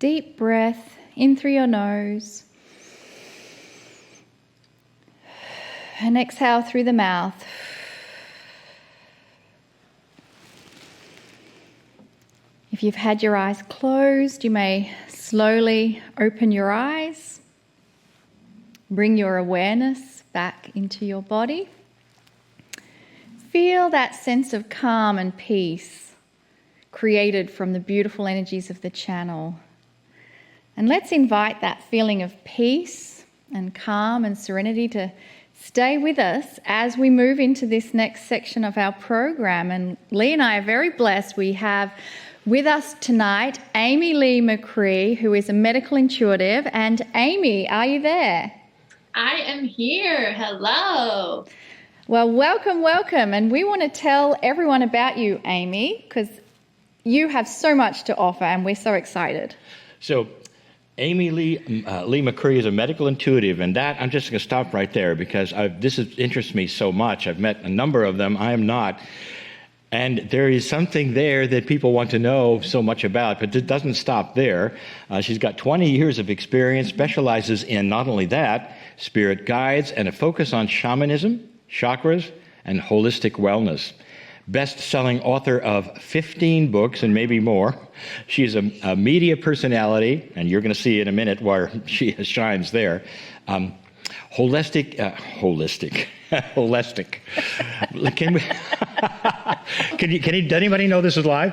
deep breath in through your nose and exhale through the mouth. If you've had your eyes closed, you may slowly open your eyes. Bring your awareness back into your body. Feel that sense of calm and peace created from the beautiful energies of the channel. And let's invite that feeling of peace and calm and serenity to stay with us as we move into this next section of our program. And Lee and I are very blessed. We have with us tonight Amy Lee McCree, who is a medical intuitive. And Amy, are you there? I am here. Hello. Well, welcome. And we want to tell everyone about you, Amy, because you have so much to offer and we're so excited. So Amy Lee McCree is a medical intuitive, and that I'm just going to stop right there because interests me so much. I've met a number of them. I am not. And there is something there that people want to know so much about, but it doesn't stop there. She's got 20 years of experience, specializes in not only that, spirit guides, and a focus on shamanism, chakras, and holistic wellness. Best-selling author of 15 books and maybe more. She is a media personality, and you're going to see in a minute where she shines there. Holistic. Does anybody know this is live?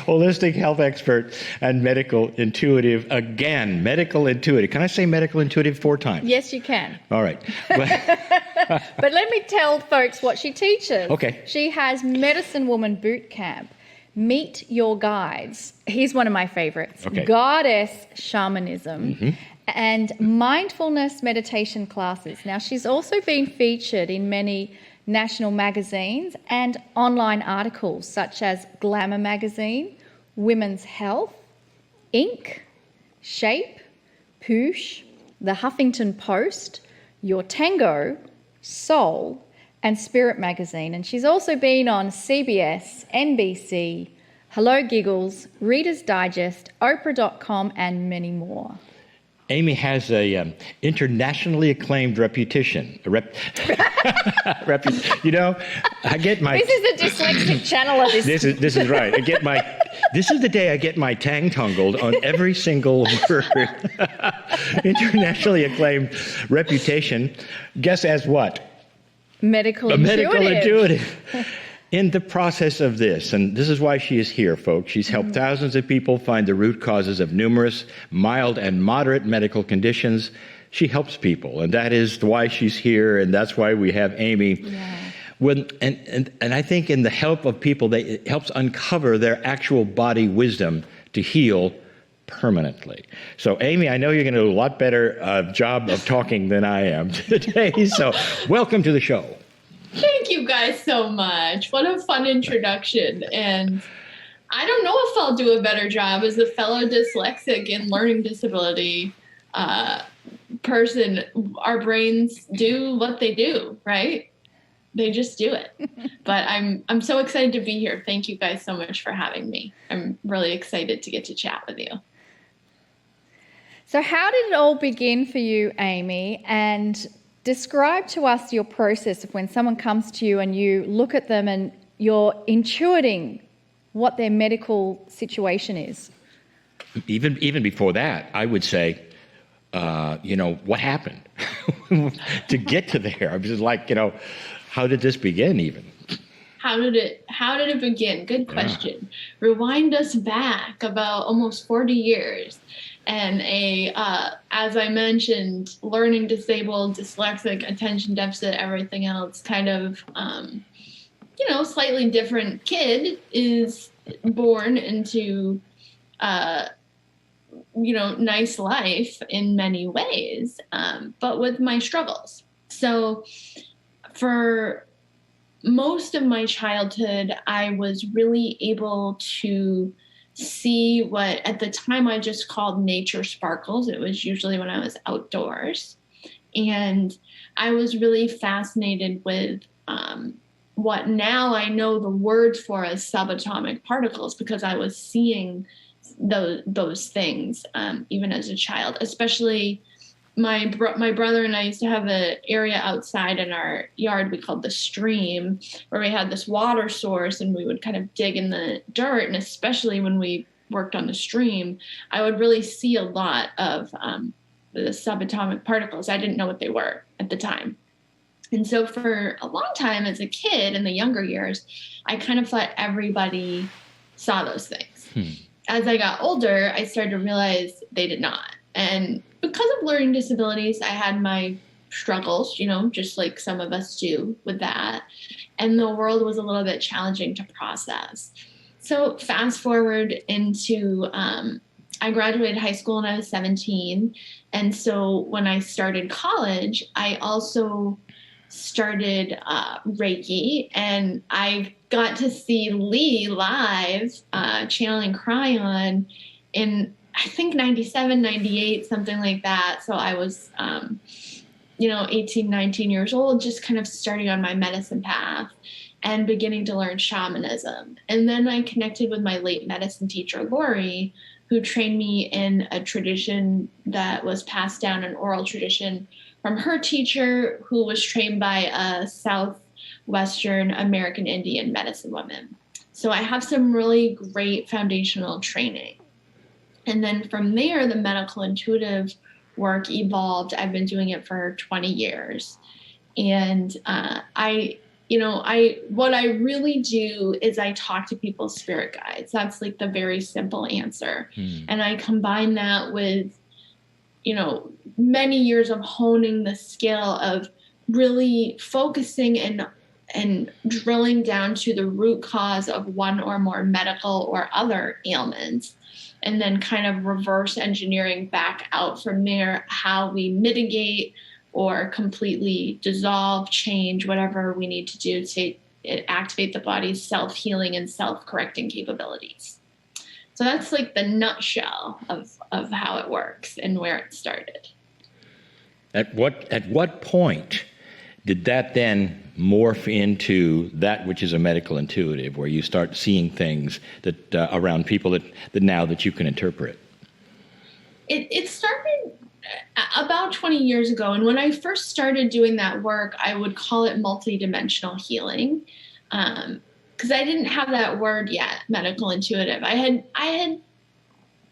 Holistic health expert and medical intuitive. Again, medical intuitive. Can I say medical intuitive 4 times? Yes, you can. All right. But let me tell folks what she teaches. Okay. She has Medicine Woman Boot Camp. Meet Your Guides. Here's one of my favorites. Okay. Goddess Shamanism. And mindfulness meditation classes. Now, she's also been featured in many national magazines and online articles such as Glamour Magazine, Women's Health, Inc., Shape, Poosh, The Huffington Post, Your Tango, Soul, and Spirit Magazine. And she's also been on CBS, NBC, Hello Giggles, Reader's Digest, Oprah.com, and many more. Amy has a internationally acclaimed reputation. You know, I get my. This is the dyslexic channel of this. This is right. This is the day I get my tang tangled on every single word. Internationally acclaimed reputation. Guess as what? Medical A intuitive. medical intuitive. In the process of this, and this is why she is here, folks, she's helped thousands of people find the root causes of numerous mild and moderate medical conditions. She helps people, and that is why she's here, and that's why we have Amy. Yeah. And I think in the help of people, it helps uncover their actual body wisdom to heal permanently. So, Amy, I know you're going to do a lot better job of talking than I am today, so welcome to the show. Thank you guys so much. What a fun introduction. And I don't know if I'll do a better job as a fellow dyslexic and learning disability person. Our brains do what they do, right? They just do it. But I'm so excited to be here. Thank you guys so much for having me. I'm really excited to get to chat with you. So how did it all begin for you, Amy? And describe to us your process of when someone comes to you and you look at them and you're intuiting what their medical situation is. Even before that, I would say, what happened to get to there? I was just like, how did this begin even? How did it begin? Good question. Yeah. Rewind us back about almost 40 years. And as I mentioned, learning disabled, dyslexic, attention deficit, everything else, kind of, slightly different kid is born into, nice life in many ways, but with my struggles. So for most of my childhood, I was really able to see what at the time I just called nature sparkles. It was usually when I was outdoors. And I was really fascinated with what now I know the word for as subatomic particles, because I was seeing those things even as a child. Especially my brother and I used to have an area outside in our yard we called the stream, where we had this water source, and we would kind of dig in the dirt. And especially when we worked on the stream, I would really see a lot of the subatomic particles. I didn't know what they were at the time. And so for a long time as a kid in the younger years, I kind of thought everybody saw those things. As I got older, I started to realize they did not. And because of learning disabilities, I had my struggles, just like some of us do with that. And the world was a little bit challenging to process. So fast forward into, I graduated high school when I was 17. And so when I started college, I also started Reiki, and I got to see Lee live channeling Kryon in, I think, 97, 98, something like that. So I was, 18, 19 years old, just kind of starting on my medicine path and beginning to learn shamanism. And then I connected with my late medicine teacher, Lori, who trained me in a tradition that was passed down, an oral tradition from her teacher, who was trained by a Southwestern American Indian medicine woman. So I have some really great foundational training. And then from there, the medical intuitive work evolved. I've been doing it for 20 years. And what I really do is I talk to people's spirit guides. That's like the very simple answer. And I combine that with, many years of honing the skill of really focusing and drilling down to the root cause of one or more medical or other ailments, and then kind of reverse engineering back out from there how we mitigate or completely dissolve, change, whatever we need to do to activate the body's self-healing and self-correcting capabilities. So that's like the nutshell of how it works and where it started. At what point did that then morph into that which is a medical intuitive, where you start seeing things that around people that now that you can interpret? It started about 20 years ago. And when I first started doing that work, I would call it multidimensional healing. Because I didn't have that word yet, medical intuitive. I had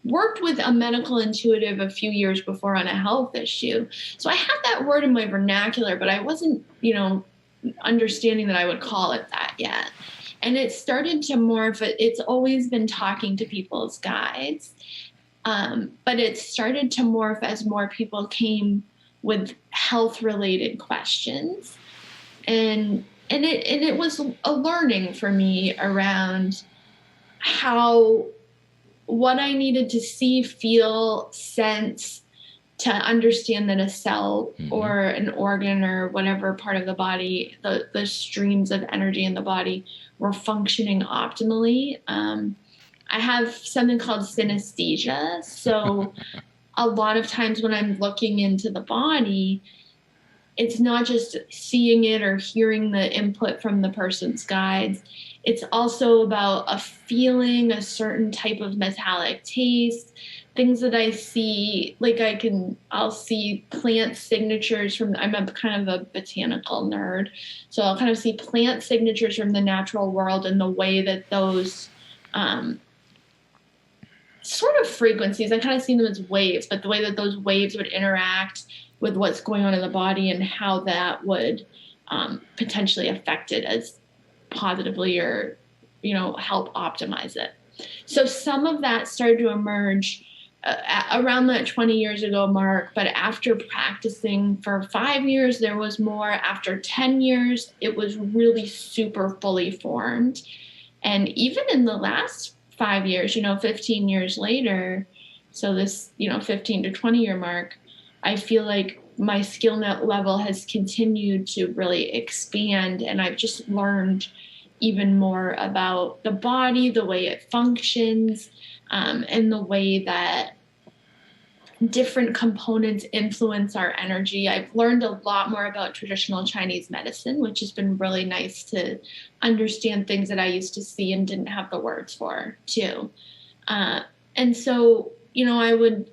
worked with a medical intuitive a few years before on a health issue. So I had that word in my vernacular, but I wasn't, understanding that I would call it that yet. And it started to morph. It's always been talking to people's guides. But it started to morph as more people came with health-related questions. And it was a learning for me around what I needed to see, feel, sense to understand that a cell or an organ or whatever part of the body, the streams of energy in the body were functioning optimally. I have something called synesthesia. So a lot of times when I'm looking into the body, it's not just seeing it or hearing the input from the person's guides. It's also about a feeling, a certain type of metallic taste, things that I see, like I'll see plant signatures I'm a kind of a botanical nerd. So I'll kind of see plant signatures from the natural world and the way that those sort of frequencies, I kind of see them as waves, but the way that those waves would interact with what's going on in the body and how that would potentially affect it as positively or, help optimize it. So some of that started to emerge around that 20 years ago mark, but after practicing for 5 years, there was more. After 10 years, it was really super fully formed. And even in the last 5 years, 15 years later, so this, 15 to 20 year mark, I feel like my skill net level has continued to really expand, and I've just learned even more about the body, the way it functions, and the way that different components influence our energy. I've learned a lot more about traditional Chinese medicine, which has been really nice to understand things that I used to see and didn't have the words for, too. And so, I would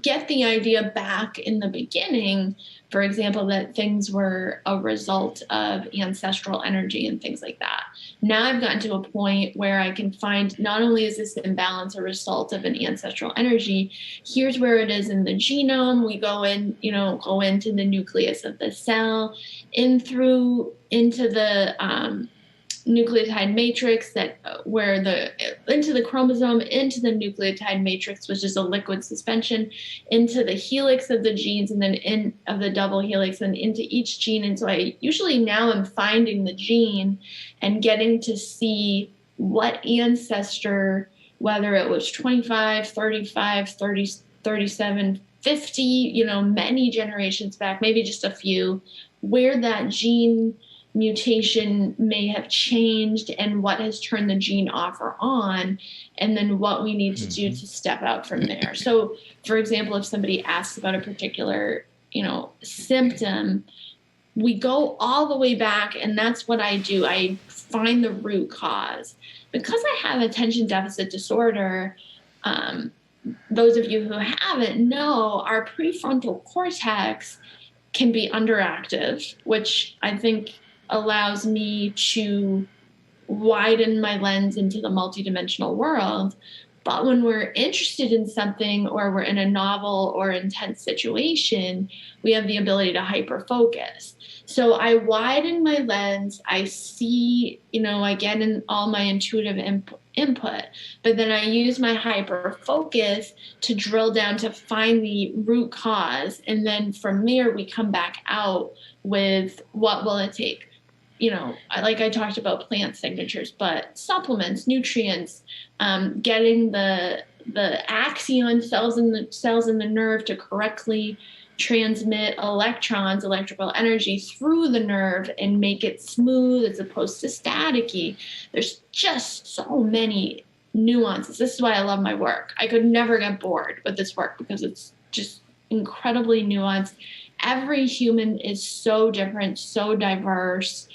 get the idea back in the beginning, for example, that things were a result of ancestral energy and things like that. Now I've gotten to a point where I can find not only is this imbalance a result of an ancestral energy, here's where it is in the genome. We go into the nucleus of the cell, into the nucleotide matrix into the chromosome, into the nucleotide matrix, which is a liquid suspension, into the helix of the genes, and then of the double helix, and into each gene. And so I usually now am finding the gene and getting to see what ancestor, whether it was 25, 35, 30, 37, 50, many generations back, maybe just a few, where that gene mutation may have changed and what has turned the gene off or on, and then what we need to do to step out from there. So, for example, if somebody asks about a particular, symptom, we go all the way back, and that's what I do. I find the root cause. Because I have attention deficit disorder, those of you who haven't know, our prefrontal cortex can be underactive, which I think allows me to widen my lens into the multidimensional world. But when we're interested in something, or we're in a novel or intense situation, we have the ability to hyper-focus. So I widen my lens, I see, I get in all my intuitive input, but then I use my hyper-focus to drill down to find the root cause. And then from there, we come back out with what will it take. Like I talked about plant signatures, but supplements, nutrients, getting the axon cells in the nerve to correctly transmit electrons, electrical energy through the nerve and make it smooth as opposed to staticky. There's just so many nuances. This is why I love my work. I could never get bored with this work because it's just incredibly nuanced. Every human is so different, so diverse,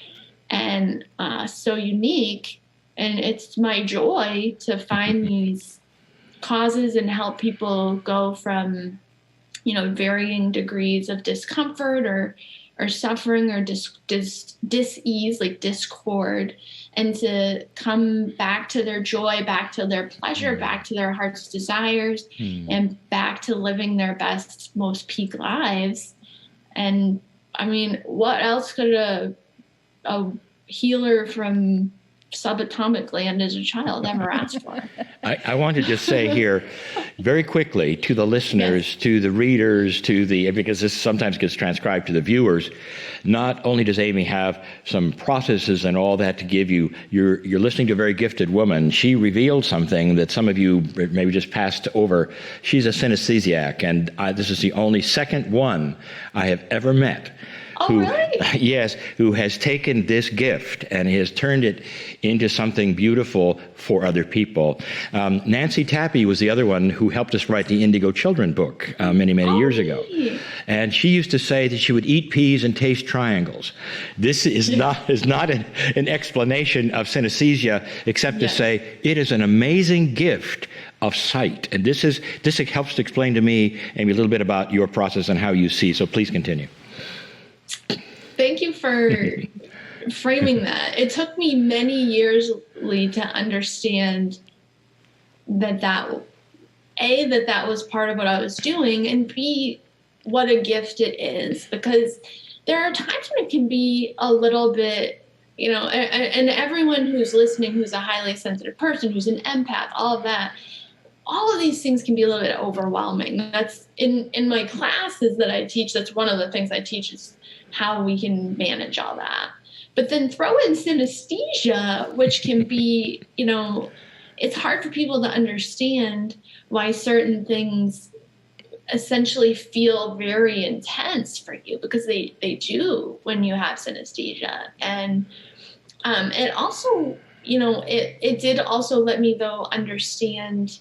and so unique. And it's my joy to find these causes and help people go from, varying degrees of discomfort or suffering or dis-ease, like discord, and to come back to their joy, back to their pleasure, back to their heart's desires, and back to living their best, most peak lives. And I mean, what else could a healer from subatomic land as a child ever asked for? I want to just say here very quickly to the listeners, yes, to the readers, because this sometimes gets transcribed to the viewers, not only does Amy have some processes and all that to give you, you're listening to a very gifted woman. She revealed something that some of you maybe just passed over. She's a synesthesiac, and this is the only second one I have ever met. Really? Yes, who has taken this gift and has turned it into something beautiful for other people. Nancy Tappy was the other one who helped us write the Indigo Children book many years ago. Really? And she used to say that she would eat peas and taste triangles. This is not an explanation of synesthesia, except to say it is an amazing gift of sight. And this helps to explain to me, Amy, a little bit about your process and how you see. So please continue. Thank you for framing that. It took me many years, Lee, to understand that was part of what I was doing, and B, what a gift it is. Because there are times when it can be a little bit, and everyone who's listening, who's a highly sensitive person, who's an empath, all of these things can be a little bit overwhelming. That's in my classes that I teach. That's one of the things I teach is how we can manage all that. But then throw in synesthesia, which can be, it's hard for people to understand why certain things essentially feel very intense for you, because they do when you have synesthesia. And it also, it did also let me, though, understand,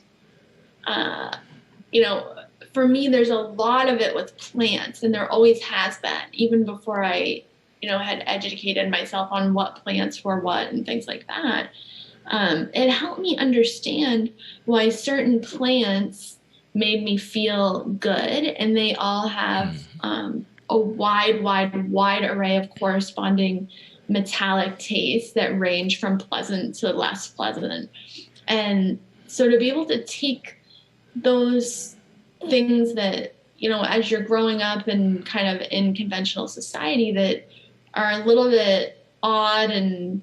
for me, there's a lot of it with plants, and there always has been, even before I, had educated myself on what plants were what and things like that. It helped me understand why certain plants made me feel good, and they all have a wide array of corresponding metallic tastes that range from pleasant to less pleasant. And so to be able to take those things that, as you're growing up and kind of in conventional society that are a little bit odd and,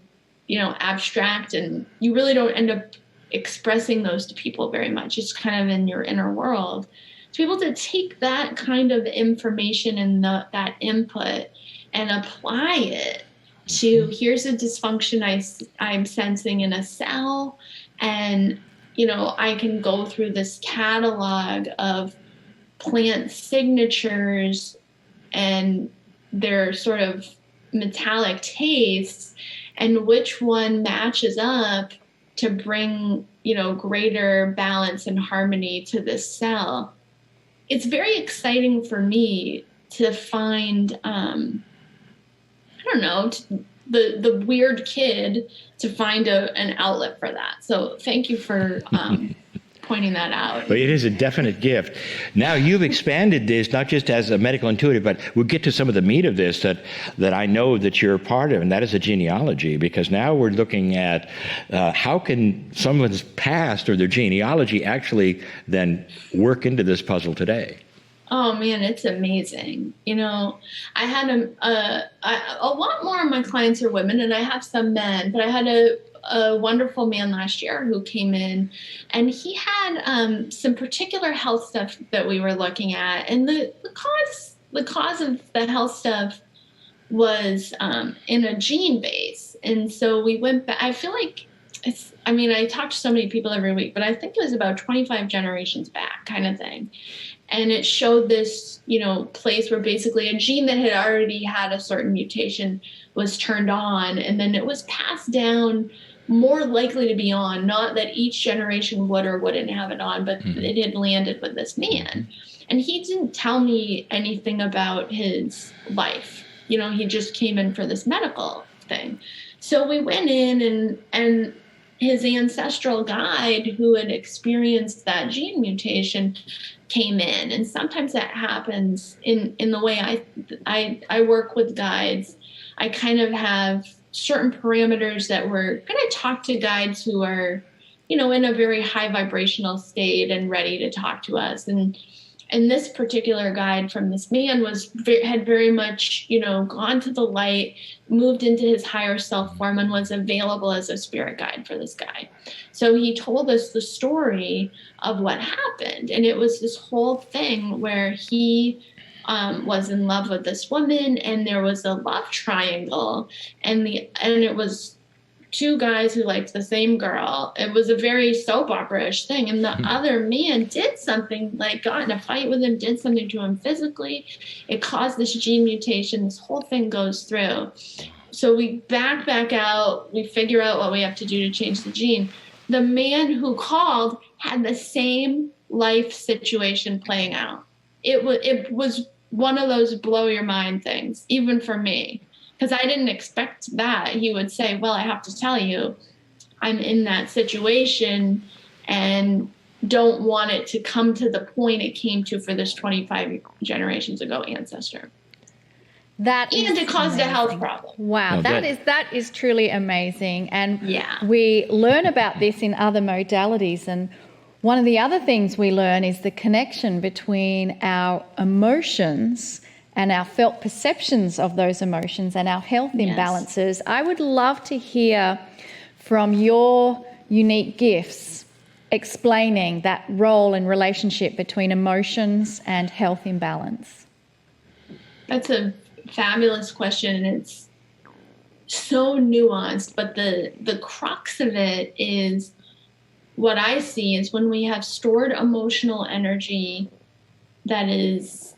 abstract, and you really don't end up expressing those to people very much. It's kind of in your inner world. To be able to take that kind of information and that input and apply it to, here's a dysfunction I'm sensing in a cell, and I can go through this catalog of plant signatures and their sort of metallic tastes, and which one matches up to bring, greater balance and harmony to this cell. It's very exciting for me to find, the weird kid to find an outlet for that. So thank you for pointing that out. But it is a definite gift. Now you've expanded this not just as a medical intuitive, but we'll get to some of the meat of this that I know that you're a part of, and that is a genealogy, because now we're looking at how can someone's past or their genealogy actually then work into this puzzle today. Oh man, it's amazing. I had a lot more of my clients are women, and I have some men, but I had a wonderful man last year who came in, and he had some particular health stuff that we were looking at, and the cause of the health stuff was in a gene base. And so we went back. I feel like I talk to so many people every week, but I think it was about 25 generations back kind of thing. And it showed this, place where basically a gene that had already had a certain mutation was turned on, and then it was passed down, more likely to be on, not that each generation would or wouldn't have it on, but it had landed with this man. And he didn't tell me anything about his life. He just came in for this medical thing. So we went in, and his ancestral guide, who had experienced that gene mutation, came in. And sometimes that happens in the way I work with guides. I kind of have certain parameters that we're going to talk to guides who are, in a very high vibrational state and ready to talk to us. And this particular guide from this man had very much, gone to the light, moved into his higher self form, and was available as a spirit guide for this guy. So he told us the story of what happened. And it was this whole thing where he was in love with this woman, and there was a love triangle, and it was two guys who liked the same girl. It was a very soap opera-ish thing. And the other man did something, like got in a fight with him, did something to him physically. It caused this gene mutation. This whole thing goes through. So we back out. We figure out what we have to do to change the gene. The man who called had the same life situation playing out. It was one of those blow your mind things, even for me. Because I didn't expect that. He would say, well, I have to tell you, I'm in that situation and don't want it to come to the point it came to for this 25 generations ago ancestor. And it caused a health problem. Wow, that is truly amazing. And we learn about this in other modalities. And one of the other things we learn is the connection between our emotions and our felt perceptions of those emotions and our health imbalances. I would love to hear from your unique gifts explaining that role and relationship between emotions and health imbalance. That's a fabulous question, and it's so nuanced, but the crux of it is what I see is when we have stored emotional energy that is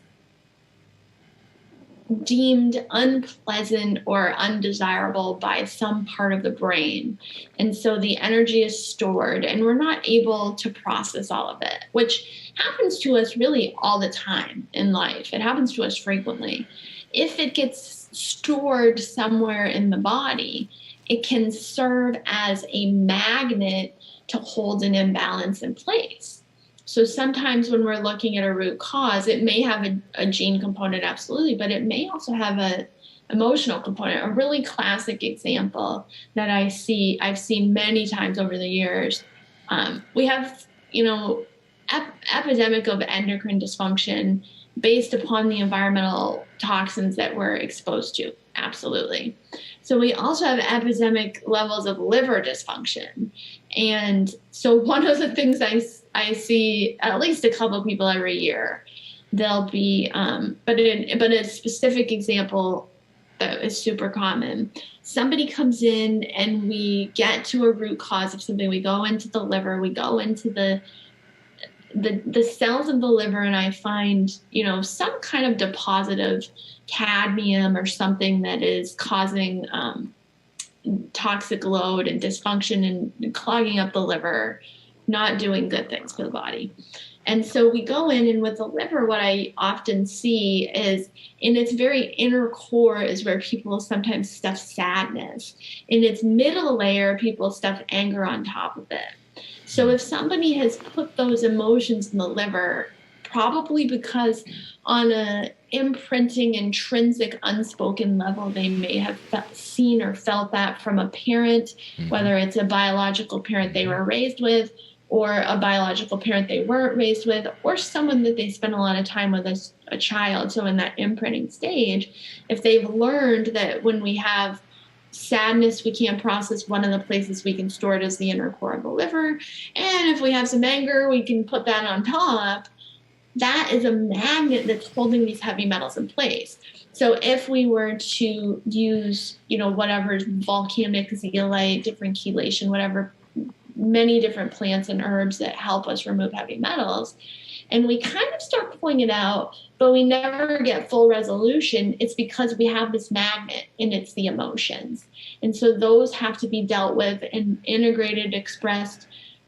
deemed unpleasant or undesirable by some part of the brain. And so the energy is stored and we're not able to process all of it, which happens to us really all the time in life. It happens to us frequently. If it gets stored somewhere in the body, it can serve as a magnet to hold an imbalance in place. So sometimes when we're looking at a root cause, it may have a gene component, absolutely, but it may also have an emotional component. A really classic example that I've seen many times over the years. We have, epidemic of endocrine dysfunction based upon the environmental toxins that we're exposed to. Absolutely. So we also have epidemic levels of liver dysfunction. And so one of the things I see at least a couple of people every year, they'll be, but a specific example that is super common. Somebody comes in and we get to a root cause of something. We go into the liver, we go into the cells of the liver, and I find, some kind of deposit of cadmium or something that is causing toxic load and dysfunction and clogging up the liver, not doing good things for the body. And so we go in, and with the liver, what I often see is in its very inner core is where people sometimes stuff sadness. In its middle layer, people stuff anger on top of it. So if somebody has put those emotions in the liver, probably because on a imprinting, intrinsic, unspoken level, they may have seen or felt that from a parent, whether it's a biological parent they were raised with, or a biological parent they weren't raised with, or someone that they spent a lot of time with as a child. So in that imprinting stage, if they've learned that when we have sadness, we can't process, one of the places we can store it is the inner core of the liver. And if we have some anger, we can put that on top. That is a magnet that's holding these heavy metals in place. So if we were to use, whatever volcanic zeolite, different chelation, whatever, many different plants and herbs that help us remove heavy metals, and we kind of start pulling it out, but we never get full resolution, it's because we have this magnet, and it's the emotions. And so those have to be dealt with and integrated, expressed.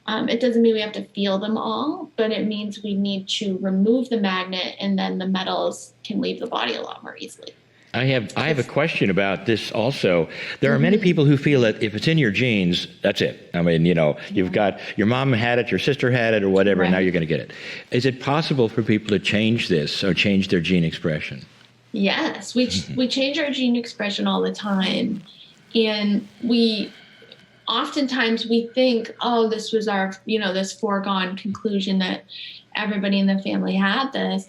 It doesn't mean we have to feel them all, but it means we need to remove the magnet, and then the metals can leave the body a lot more easily. I have a question about this also. There are many people who feel that if it's in your genes, that's it. I mean, you've got, your mom had it, your sister had it, or whatever, and now you're going to get it. Is it possible for people to change this or change their gene expression? Yes, we change our gene expression all the time. And oftentimes we think, oh, this was our, this foregone conclusion that everybody in the family had this.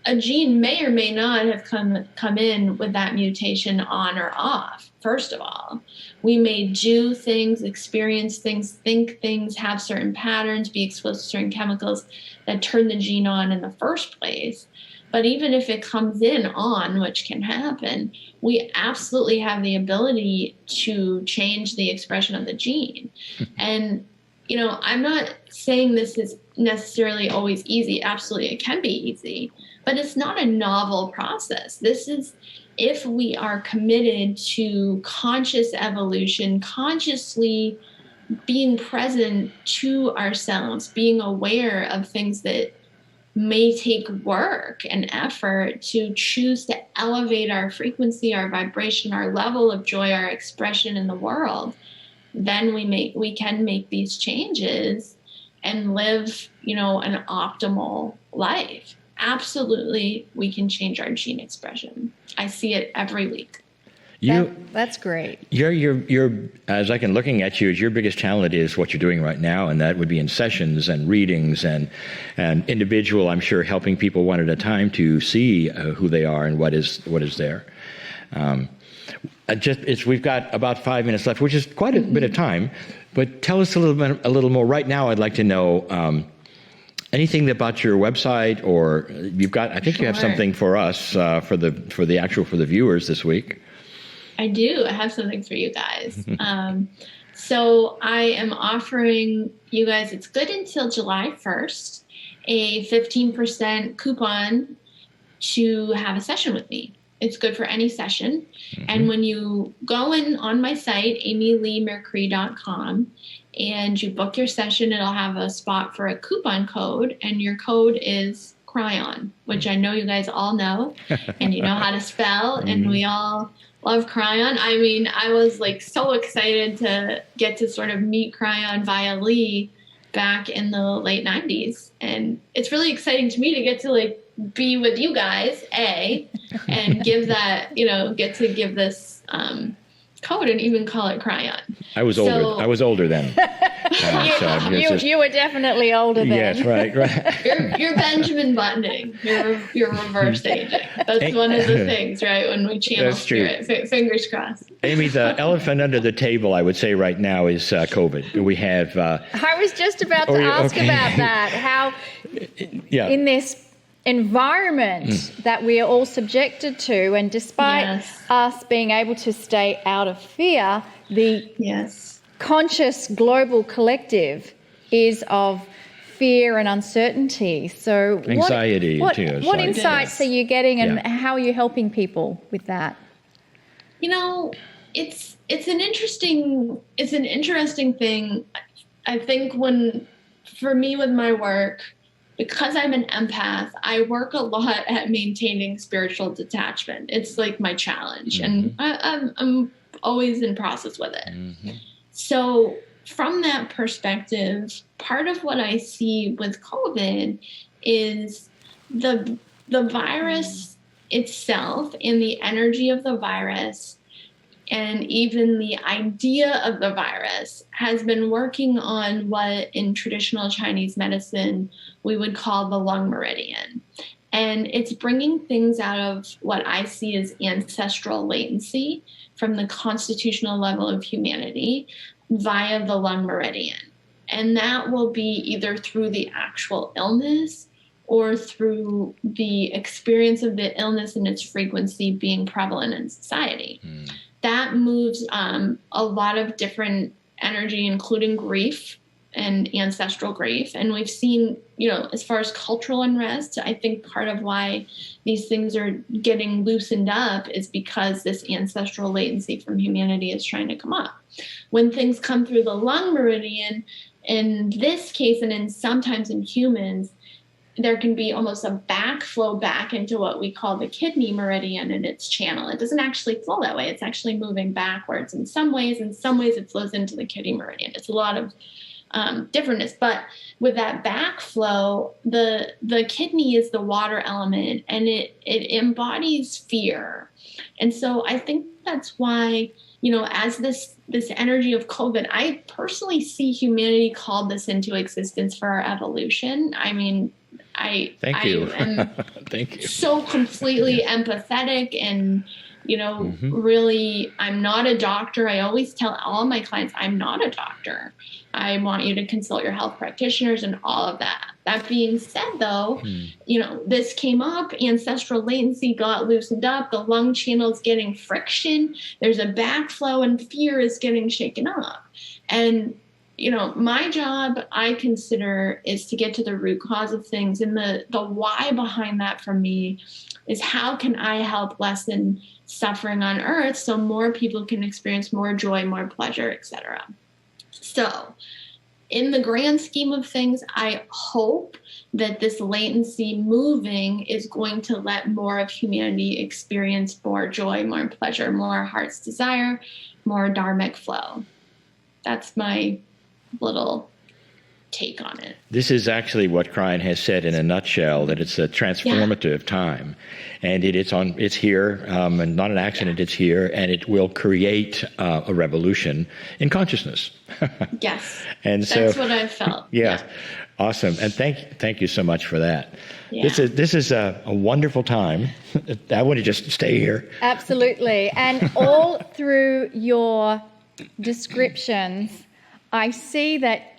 A gene may or may not have come in with that mutation on or off. First of all, we may do things, experience things, think things, have certain patterns, be exposed to certain chemicals that turn the gene on in the first place. But even if it comes in on, which can happen, we absolutely have the ability to change the expression of the gene. And I'm not saying this is necessarily always easy. Absolutely, it can be easy, but it's not a novel process. This is if we are committed to conscious evolution, consciously being present to ourselves, being aware of things that may take work and effort to choose to elevate our frequency, our vibration, our level of joy, our expression in the world. Then we can make these changes and live, an optimal life. Absolutely, we can change our gene expression. I see it every week. That's great. You're as I can looking at you, as your biggest talent is what you're doing right now, and that would be in sessions and readings and individual, I'm sure, helping people one at a time to see who they are and what is there. We've got about 5 minutes left, which is quite a bit of time. But tell us a little more. Right now, I'd like to know anything about your website, or you've got. I think you have something for us for the viewers this week. I do. I have something for you guys. So I am offering you guys. It's good until July 1st. A 15% coupon to have a session with me. It's good for any session. And when you go in on my site, amyleemccree.com, and you book your session, it'll have a spot for a coupon code, and your code is Kryon, which I know you guys all know, and you know how to spell, and we all love Kryon. I mean, I was like so excited to get to sort of meet Kryon via Lee back in the late 90s. And it's really exciting to me to get to like be with you guys, and give that, get to give this code and even call it Kryon. I was older then. You were definitely older then. Yes, right. You're Benjamin Buttoning. You're reverse aging. That's one of the things, right? When we channel spirit, fingers crossed. Amy, the elephant under the table, I would say right now, is COVID. We have. I was just about to ask about that. How in this environment that we are all subjected to, and despite us being able to stay out of fear, the conscious global collective is of fear and uncertainty. So anxiety what too. What insights are you getting, and how are you helping people with that? It's an interesting thing. I think for me with my work, because I'm an empath, I work a lot at maintaining spiritual detachment. It's like my challenge, and I'm always in process with it. So from that perspective, part of what I see with COVID is the virus itself and the energy of the virus, and even the idea of the virus has been working on what in traditional Chinese medicine we would call the lung meridian. And it's bringing things out of what I see as ancestral latency from the constitutional level of humanity via the lung meridian. And that will be either through the actual illness or through the experience of the illness and its frequency being prevalent in society. That moves a lot of different energy, including grief and ancestral grief. And we've seen, as far as cultural unrest, I think part of why these things are getting loosened up is because this ancestral latency from humanity is trying to come up. When things come through the lung meridian, in this case, and sometimes in humans, there can be almost a backflow back into what we call the kidney meridian and its channel. It doesn't actually flow that way. It's actually moving backwards in some ways. In some ways, it flows into the kidney meridian. It's a lot of differentness. But with that backflow, the kidney is the water element, and it embodies fear. And so I think that's why, as this energy of COVID, I personally see humanity called this into existence for our evolution. I mean, Thank you. I am Thank you. so completely empathetic, and really, I'm not a doctor. I always tell all my clients, I'm not a doctor. I want you to consult your health practitioners and all of that. That being said, though, this came up, ancestral latency got loosened up, the lung channel is getting friction, there's a backflow, and fear is getting shaken up. And my job, I consider, is to get to the root cause of things. And the why behind that for me is, how can I help lessen suffering on earth so more people can experience more joy, more pleasure, etc. So in the grand scheme of things, I hope that this latency moving is going to let more of humanity experience more joy, more pleasure, more heart's desire, more dharmic flow. That's my little take on it. This is actually what Kryon has said in a nutshell, that it's a transformative time, and it's here, and not an accident. It's here, and it will create a revolution in consciousness. Yes, and that's what I've felt. Yeah. Awesome, and thank you so much for that. Yeah. This is a wonderful time. I want to just stay here. Absolutely, and all through your descriptions, I see that